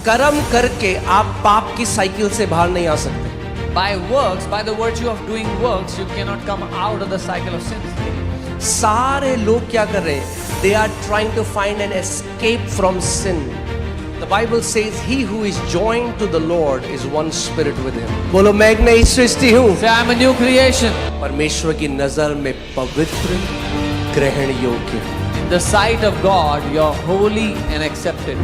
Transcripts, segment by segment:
कर्म करके आप पाप की साइकिल से बाहर नहीं आ सकते। By works, by the virtue of doing works, you cannot come out of the cycle of sin. सारे लोग क्या कर रहे हैं? They are trying to find an escape from sin. The Bible says, "He who is joined to the Lord is one spirit with Him." बोलो मैं एक नई सृष्टि हूँ। Say, I'm a new creation. परमेश्वर की नजर में पवित्र, ग्रहण योग्य। In the sight of God, you're holy and accepted.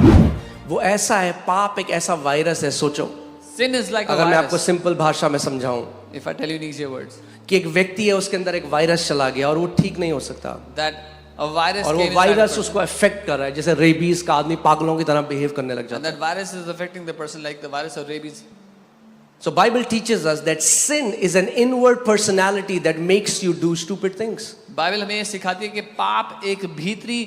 वो ऐसा है, पाप एक ऐसा वायरस है। सोचो, Sin is like a अगर मैं आपको virus. सिंपल भाषा में समझाऊं If I tell you in easier words, कि एक व्यक्ति है, उसके अंदर एक वायरस चला गया और वो ठीक नहीं हो सकता, that a virus और वो came inside a virus person. उसको अफेक्ट कर रहा है, जैसे रेबीज का आदमी पागलों की तरह बिहेव करने लग And जाता है। that virus is affecting the person like the virus of rabies. So Bible teaches us that sin is an inward personality that makes you do stupid things. Bible हमें ये सिखाती है कि पाप एक भीतरी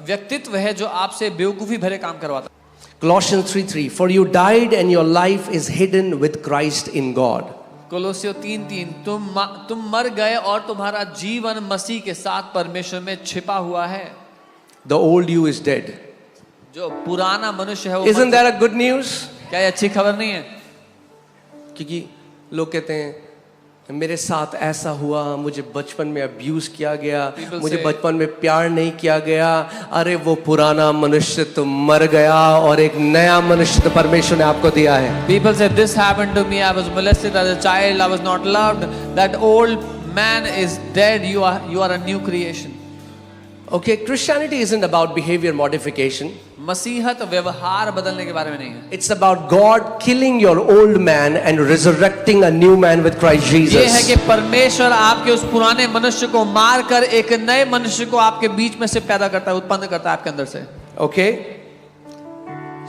व्यक्तित्व है जो आपसे बेवकूफी भरे काम करवाता है। Colossians 3:3, "For you died and your life is hidden with Christ in God." कोलोसियों 3:3, तुम मर गए और तुम्हारा जीवन मसीह के साथ परमेश्वर में छिपा हुआ है। The old you is dead. जो पुराना मनुष्य है वो Isn't that a good news? क्या ये अच्छी खबर नहीं है? क्योंकि लोग कहते हैं मेरे साथ ऐसा हुआ, मुझे बचपन में अब्यूज किया गया, People मुझे say- बचपन में प्यार नहीं किया गया। अरे वो पुराना मनुष्य तो मर गया और एक नया मनुष्य तो परमेश्वर ने आपको दिया है। People say this happened to me, I was molested as a child, I was not loved. That old man is dead, you are a new creation. Okay, Christianity isn't about behavior modification. मसीहत व्यवहार बदलने के बारे में नहीं है। It's about God killing your old man and resurrecting a new man with Christ ये है Jesus. कि परमेश्वर आपके उस पुराने मनुष्य को मारकर एक नए मनुष्य को आपके बीच में से पैदा करता है, उत्पन्न करता है आपके अंदर से। Okay?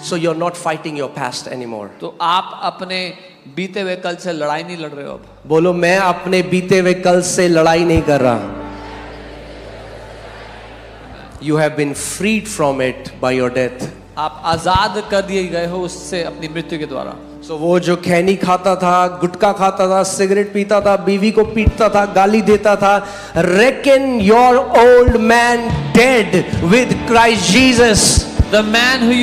So you're not fighting your past anymore. तो आप अपने बीते हुए कल से लड़ाई नहीं लड़ रहे हो अब। बोलो मैं अपने बीते हुए कल से लड़ाई नहीं कर रहा। You have been freed from it by your death. आप आजाद कर दिए गए हो उससे अपनी मृत्यु के द्वारा। So वो जो खैनी खाता था, गुटखा खाता था, सिगरेट पीता था, बीवी को पीटता था, गाली देता था, reckon your old man dead with Christ Jesus. The man who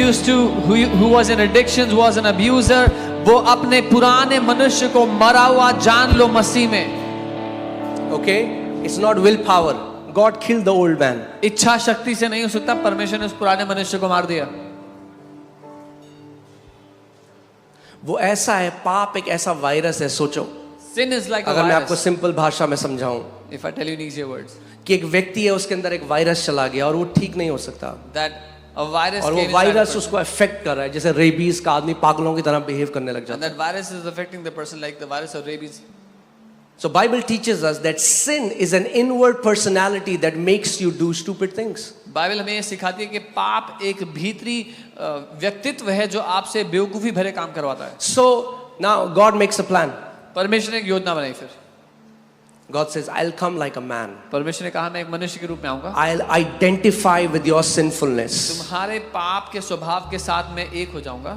was in addictions, was an abuser, वो अपने पुराने मनुष्य को मरा हुआ जान लो मसीह में। Okay? It's not willpower. God killed the old man. इच्छा शक्ति से नहीं हो सकता, परमेश्वर ने उस पुराने मनुष्य को मार दिया। वो ऐसा है, पाप एक ऐसा वायरस है। सोचो, Sin is like a अगर मैं आपको virus. सिंपल भाषा में समझाऊं If I tell you in easier words, कि एक व्यक्ति है, उसके अंदर एक वायरस चला गया और वो ठीक नहीं हो सकता, that a virus और came वो inside a वायरस person. उसको अफेक्ट कर रहा है, जैसे रेबीज का आदमी पागलों की तरह बिहेव करने लग And जाता है। that virus is affecting the person like the virus of rabies. So Bible teaches us that sin is an inward personality that makes you do stupid things. Bible हमें ये सिखाती है कि पाप एक भीतरी व्यक्तित्व है जो आपसे बेवकूफी भरे काम करवाता है। So now God makes a plan. परमेश्वर ने एक योजना बनाई फिर। God says, "I'll come like a man. परमेश्वर ने कहा मैं एक मनुष्य के रूप में आऊंगा, I'll identify with your sinfulness तुम्हारे पाप के स्वभाव के साथ मैं एक हो जाऊंगा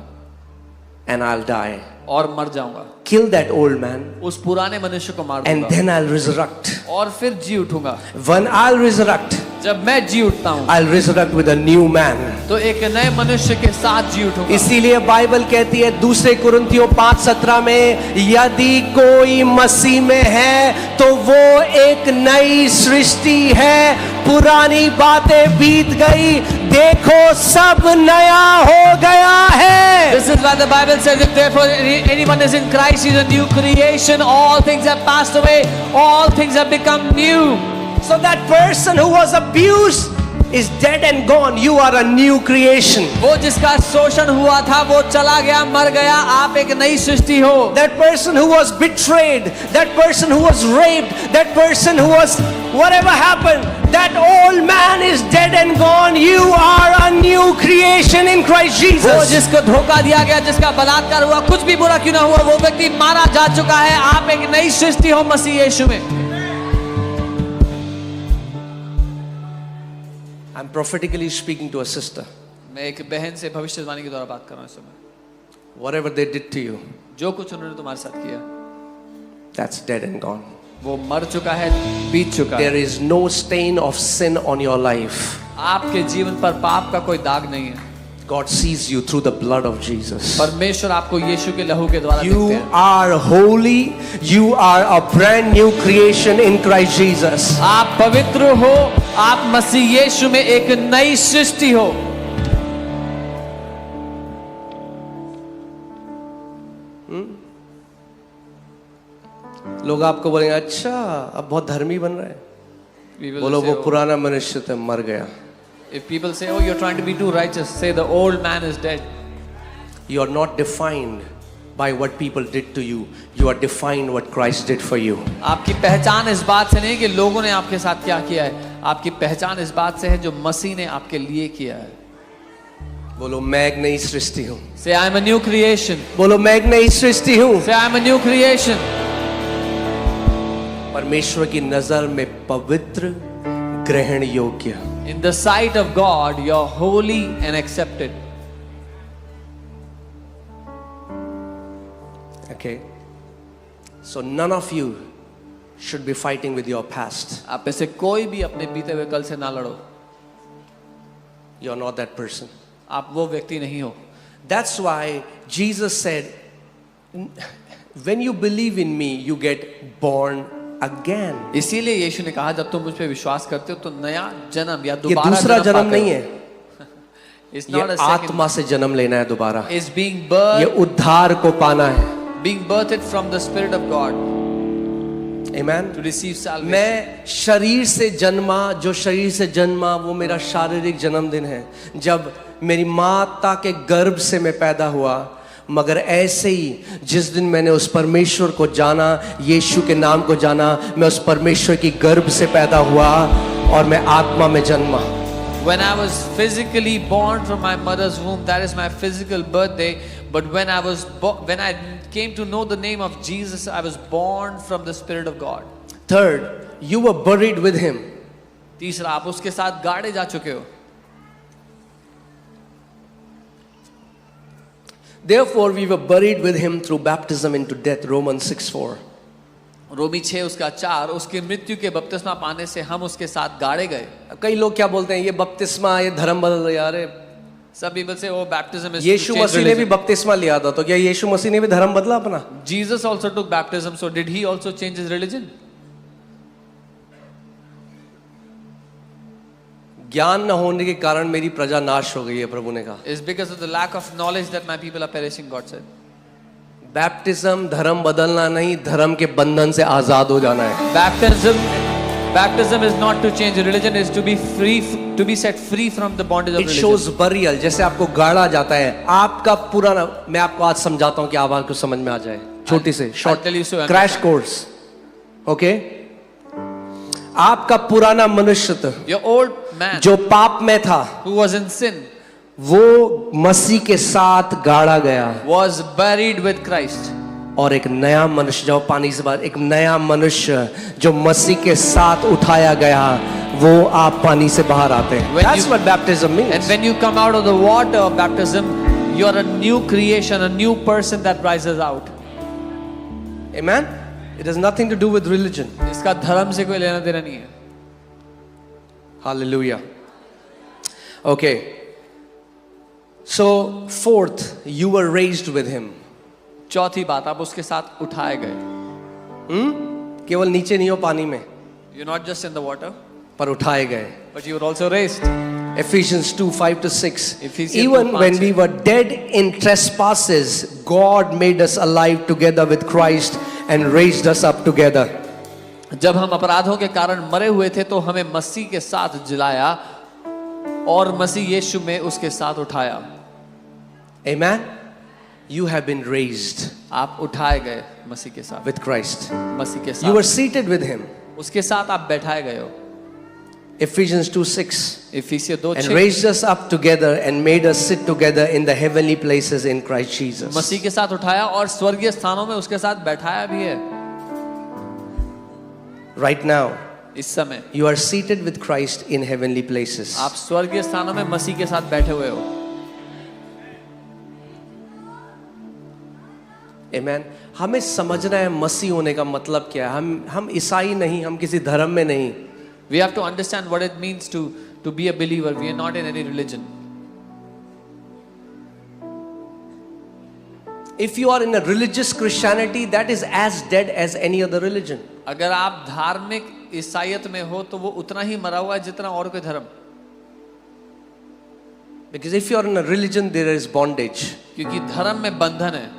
and I'll die. और मर जाऊंगा, Kill that old man उस पुराने मनुष्य को मार and दूंगा then I'll resurrect. और फिर जी उठूंगा। When I'll resurrect, जब मैं जी उठता हूँ I'll resurrect with a new man." तो एक नए मनुष्य के साथ जी उठूंगा। इसीलिए बाइबल कहती है 2 कुरिन्थियों 5:17 में, यदि कोई मसीह में है तो वो एक नई सृष्टि है, पुरानी बातें बीत गई, देखो सब नया हो गया है। This is why the Bible says, if therefore anyone is in Christ, he is a new creation. All things have passed away. All things have become new. So that person who was abused is dead and gone. You are a new creation. वो जिसका शोषण हुआ था वो चला गया, मर गया, आप एक नई सृष्टि हो। That person who was betrayed, that person who was raped, that person who was whatever happened, that old man is dead and gone. You are a new creation in Christ वो Jesus. जिसको धोखा दिया गया, जिसका बलात्कार हुआ, कुछ भी बुरा क्यों ना हुआ, वो व्यक्ति मारा जा चुका है। आप एक नई सृष्टि हो मसीह यीशु में। I'm prophetically speaking to a sister. मैं एक बहन से भविष्यवाणी के द्वारा बात कर रहा हूँ इस समय। Whatever they did to you, जो कुछ उन्होंने तुम्हारे साथ किया that's dead and gone. वो मर चुका है, बीत चुका There है। is no stain of sin on your life. आपके जीवन पर पाप का कोई दाग नहीं है। God sees you through the blood of Jesus. परमेश्वर आपको यीशु के लहू के द्वारा You देखते हैं। are holy. You are a brand new creation in Christ Jesus. आप पवित्र हो, आप मसीह यीशु में एक नई सृष्टि हो। लोग आपको बोलेंगे अच्छा अब बहुत धर्मी बन रहा है। We will बोलो say, वो oh, पुराना मनुष्य तो मर गया। if people say, oh, you're trying to be too righteous, say the old man is dead. You are not defined by what people did to you. You are defined what Christ did for you. आपकी पहचान इस बात से नहीं कि लोगों ने आपके साथ क्या किया है, आपकी पहचान इस बात से है जो मसीह ने आपके लिए किया है। बोलो मैं एक नई सृष्टि हूँ। Say I'm a new creation. बोलो मैं एक नई सृष्टि हूँ। Say I'm a new creation. परमेश्वर की नजर में पवित्र, ग्रहण योग्य। In the sight of God, you're holy and accepted. Okay. So none of you should be fighting with your past. आप में से कोई भी अपने बीते हुए कल से ना लड़ो। You're not that person. आप वो व्यक्ति नहीं हो। That's why Jesus said, when you believe in me, you get born again. इसीलिए यीशु ने कहा जब तुम मुझ पे विश्वास करते हो तो नया जन्म या ये दोबारा दूसरा जन्म पाते हो। नहीं है। It's ये not a second. आत्मा से जन्म लेना है दोबारा। It's being ये birthed, उद्धार को पाना है। being birthed from the Spirit of God Amen. to receive salvation. मैं शरीर से जन्मा, जो शरीर से जन्मा वो मेरा शारीरिक जन्मदिन है, जब मेरी माता के गर्भ से मैं पैदा हुआ। मगर ऐसे ही जिस दिन मैंने उस परमेश्वर को जाना, यीशु के नाम को जाना, मैं उस परमेश्वर की गर्भ से पैदा हुआ और मैं आत्मा में जन्मा। When I was physically born from my mother's womb, that is my physical birthday. But when I came to know the name of Jesus, I was born from the Spirit of God. Third, you were buried with him. तीसरा, आप उसके साथ गाड़े जा चुके हो। Therefore, we were buried with him through baptism into death. Romans 6:4. रोमी 6 उसका 4, उसके मृत्यु के बपतिस्मा पाने से हम उसके साथ गाड़े गए। कई लोग क्या बोलते हैं, ये बपतिस्मा, ये धर्म बदल गया। अरे Some people say, oh, baptism is to Yeshu change मसीह ने भी religion. बपतिस्मा लिया था, तो क्या यीशु मसीह ने भी धर्म बदला अपना? Jesus also took baptism, so did he also change his religion? ज्ञान न होने के कारण मेरी प्रजा नाश हो गई है, प्रभु ने कहा। It's because of the lack of knowledge that my people are perishing, God said. Baptism धर्म बदलना नहीं, धर्म के बंधन से आजाद हो जाना है। Baptism is not to change religion, is to be free, to be set free from the bondage of It religion. shows burial, जैसे आपको गाड़ा जाता है। आपका पुराना, मैं आपको आज समझाता हूँ कि आप आपको समझ में आ जाए। छोटी से short tell you so, crash course, okay? आपका पुराना मनुष्य Your old man जो पाप में था, who was in sin वो मसीह के साथ गाड़ा गया was buried with Christ. और एक नया मनुष्य, जो पानी से बाहर, एक नया मनुष्य जो मसीह के साथ उठाया गया, वो आप पानी से बाहर आते हैं। When That's you- what baptism means. And when you come out of the water of baptism, you are a new creation, a new person that rises out. Amen. It has nothing to do with religion. इसका धर्म से कोई लेना देना नहीं है। Hallelujah. Okay. So fourth, you were raised with him. चौथी बात, आप उसके साथ उठाए गए। केवल नीचे नहीं हो पानी में, You're not just in the water, पर उठाए गए। but you were also raised. Ephesians 2:5-6. Ephesians Even 2:5 when we were dead in trespasses, God made us alive together with Christ and raised us up together. जब हम अपराधों के कारण मरे हुए थे तो हमें मसीह के साथ जिलाया और मसीह यीशु में उसके साथ उठाया। Amen. You have been raised आप उठाए गए मसीह के साथ, with Christ. मसीह के You were साथ seated with him. उसके साथ आप बैठाए गए हो। Ephesians 2:6. इफिसियों And 2:6 raised us up together and made us sit together in the heavenly places in Christ Jesus. मसीह के साथ उठाया और स्वर्गीय स्थानों में उसके साथ बैठाया भी है। Right now, इस समय you are seated with Christ in heavenly places. आप स्वर्गीय स्थानों में मसीह के साथ बैठे हुए हो। Amen. हमें समझना है मसीह होने का मतलब क्या है। हम ईसाई नहीं, हम किसी धर्म में नहीं। We have to understand what it means to be a believer. We are not in any religion. If you are in a religious Christianity, that is as dead as any other religion. अगर आप धार्मिक ईसाईयत में हो तो वो उतना ही मरा हुआ है जितना और कोई धर्म. Because if you are in a religion, there is bondage. क्योंकि धर्म में बंधन है.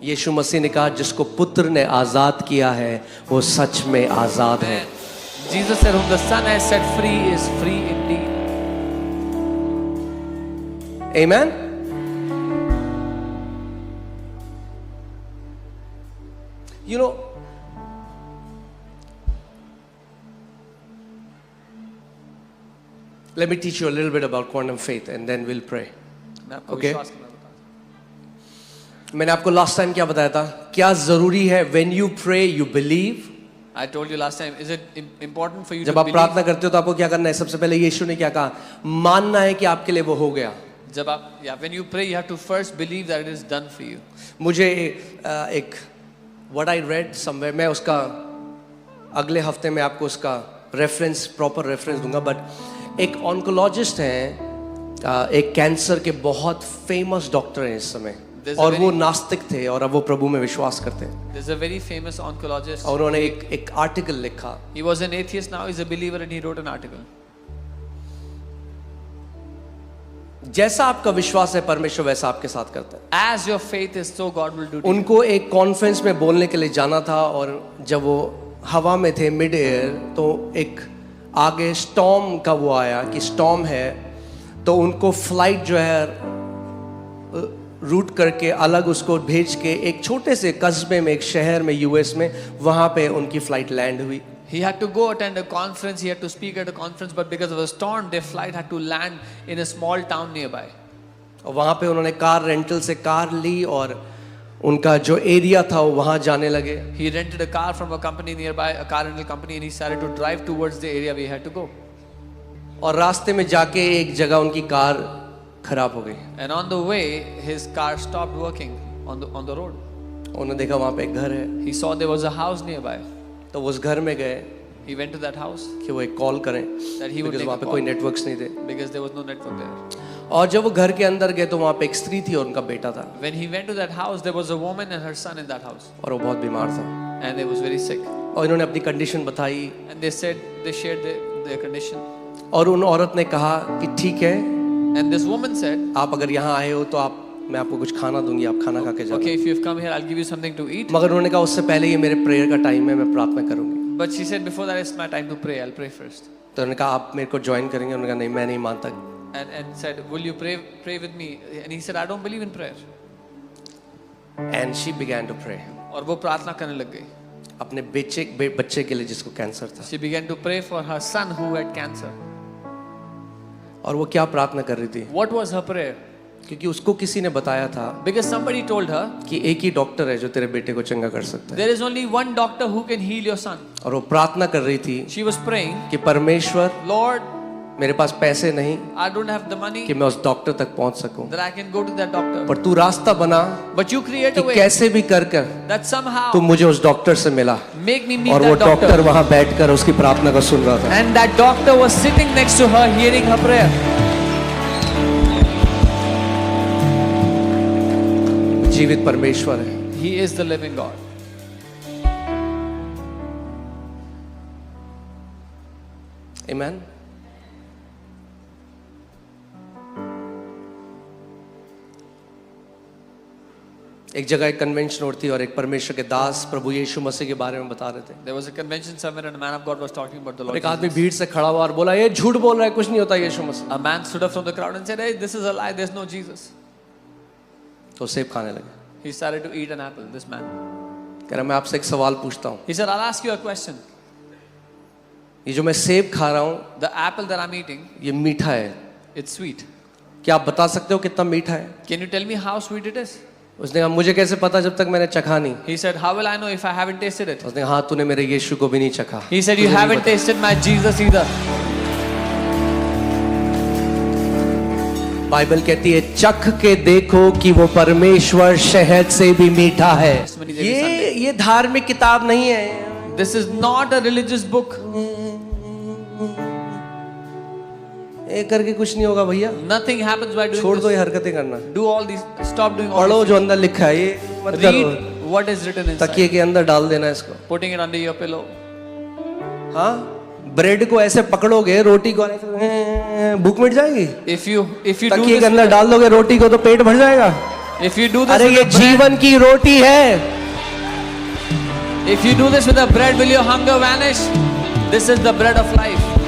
यीशु मसीह ने कहा जिसको पुत्र ने आजाद किया है वो सच में आजाद है. Jesus said, "Whom the Son has set free is free indeed." Amen. You know, let me teach you a little bit about quantum faith and then we'll pray. मैं आपको Okay. विश्वास करना बताता मैंने आपको लास्ट टाइम क्या बताया था? क्या जरूरी है? When you pray, you believe. हूं. I told you last time, is it important for you जब to आप believe? प्रार्थना करते हो तो आपको क्या करना है? सबसे पहले यीशु ने क्या कहा? मानना है कि आपके लिए वो हो गया. जब आप, when you pray, you have to first believe that it is done for you. मुझे एक what I read somewhere, मैं उसका अगले हफ्ते में आपको उसका रेफरेंस, प्रॉपर रेफरेंस दूंगा. बट एक ऑन्कोलॉजिस्ट हैं, एक कैंसर के बहुत फेमस डॉक्टर हैं इस समय, और वो नास्तिक थे और अब वो प्रभु में विश्वास करते हैं. There's a very famous oncologist. और उन्होंने एक आर्टिकल लिखा. He was an atheist, now he's a believer, and he wrote an article. जैसा आपका विश्वास है परमेश्वर वैसा आपके साथ करता है. As your faith is, so God will do to you. उनको एक कॉन्फ्रेंस में बोलने के लिए जाना था और जब वो हवा में थे मिड एयर, तो एक आगे स्टॉर्म का वो आया कि स्टॉर्म है, तो उनको फ्लाइट जो है रूट करके अलग उसको भेज के एक छोटे से कस्बे में, एक शहर में यूएस में, वहाँ पे उनकी फ्लाइट लैंड हुई. He had to go attend a conference, he had to speak at a conference, but because of a storm, their flight had to land in a small town nearby. और वहाँ पे उन्होंने car rental से car ली और उनका जो area था वो वहाँ जाने लगे. He rented a car from a company nearby, a car rental company, and he started to drive towards the area where he had to go. और रास्ते में जाके एक जगह उनकी कार खराब हो गई. And on the way, his car stopped working on the road. उन्होंने देखा वहाँ पे एक घर है, He saw there was a house nearby. तो वो उस घर में गए He went to that house कि वो एक कॉल करें, that he would because make वहाँ a पे call, कोई नेटवर्क्स नहीं थे. because there was no network there. और जब वो घर के अंदर गए तो वहाँ पे एक स्त्री थी और उनका बेटा था, When he went to that house, there was a woman and her son in that house, और वो बहुत बीमार था. and they was very sick. और इन्होंने अपनी कंडीशन बताई And they said they shared their condition. और उन औरत ने कहा कि ठीक है, And this woman said, आप अगर यहाँ आए हो तो आप, मैं आपको कुछ खाना दूंगी, आप खाना खा के जाओ. "Okay, if you've come here, I'll give you something to eat." मगर उन्होंने कहा उससे पहले ये मेरे प्रेयर का टाइम है, मैं प्रार्थना करूंगी. But she said, "Before that, it's my time to pray. I'll pray first." तो उन्होंने कहा आप मेरे को ज्वाइन करेंगे? उन्होंने कहा नहीं, मैं नहीं मानता. And said, "Will you pray with me?" And he said, "I don't believe in prayer." And she began to pray. और वो प्रार्थना करने लग गई. अपने बच्चे के लिए जिसको कैंसर था. She began to pray for her son who had cancer. और वो क्या प्रार्थना कर रही थी? What was her prayer? क्योंकि उसको किसी ने बताया था Because somebody told her, कि एक ही डॉक्टर है जो तेरे बेटे को चंगा कर सकता है. there is only one doctor who can heal your son. और वो प्रार्थना कर रही थी She was praying, कि परमेश्वर, "Lord, मेरे पास पैसे नहीं I don't have the money कि मैं उस डॉक्टर तक पहुंच सकूं, that I can go to that doctor. पर तू रास्ता बना But you create कि a way कैसे भी कर that somehow तू मुझे उस डॉक्टर से मिला. make me meet और वो that डॉक्टर doctor." वहां बैठकर उसकी प्रार्थना को सुन रहा था. And that doctor was sitting next to her, hearing her prayer. जीवित परमेश्वर है. He is the living God. Amen. एक जगह एक कन्वेंशन होती और एक परमेश्वर के दास प्रभु यीशु मसीह के बारे में बता रहे थे. There was a convention somewhere and a man of God was talking about the और Lord एक आदमी Jesus. भीड़ से खड़ा हुआ और बोला ये झूठ बोल रहा है, कुछ नहीं होता यीशु मसीह. A man stood up from the crowd and said, "Hey, this is a lie, there's no Jesus." तो सेब खाने लगे. He started to eat an apple, this man. कह रहा मैं आपसे एक सवाल पूछता हूँ, He said, "I'll ask you a question. ये जो मैं सेब खा रहा हूँ The apple that I'm eating, ये मीठा है, it's sweet. क्या आप बता सकते हो कितना मीठा है? Can you tell me how sweet it is?" उसने कहा मुझे कैसे पता जब तक मैंने चखा नहीं. He said, "How will I know if I haven't tasted it?" उसने कहा हाँ तूने मेरे यीशु को भी नहीं चखा. He said, "You तुझे नहीं haven't पता." tasted my Jesus either." Bible कहती है चख के देखो कि वो परमेश्वर शहद से भी मीठा है. ये धार्मिक किताब नहीं है. This is not a religious book. ये करके कुछ नहीं होगा भैया, Nothing happens by doing छोड़ दो this. ये हरकतें करना। Do all these. Stop doing all पढ़ो these. जो अंदर लिखा है, ये मत करो। Read what is written inside. तकिए के अंदर डाल देना इसको। Putting it under your pillow. हाँ, ब्रेड को ऐसे पकड़ोगे, रोटी को ऐसे भूख मिट जाएगी। If you do तकिए this के अंदर with डाल दोगे रोटी को तो पेट भर जाएगा। if you do this अरे with ये the bread, जीवन की रोटी है। if you do this with the bread, will your hunger vanish? This is the bread of life.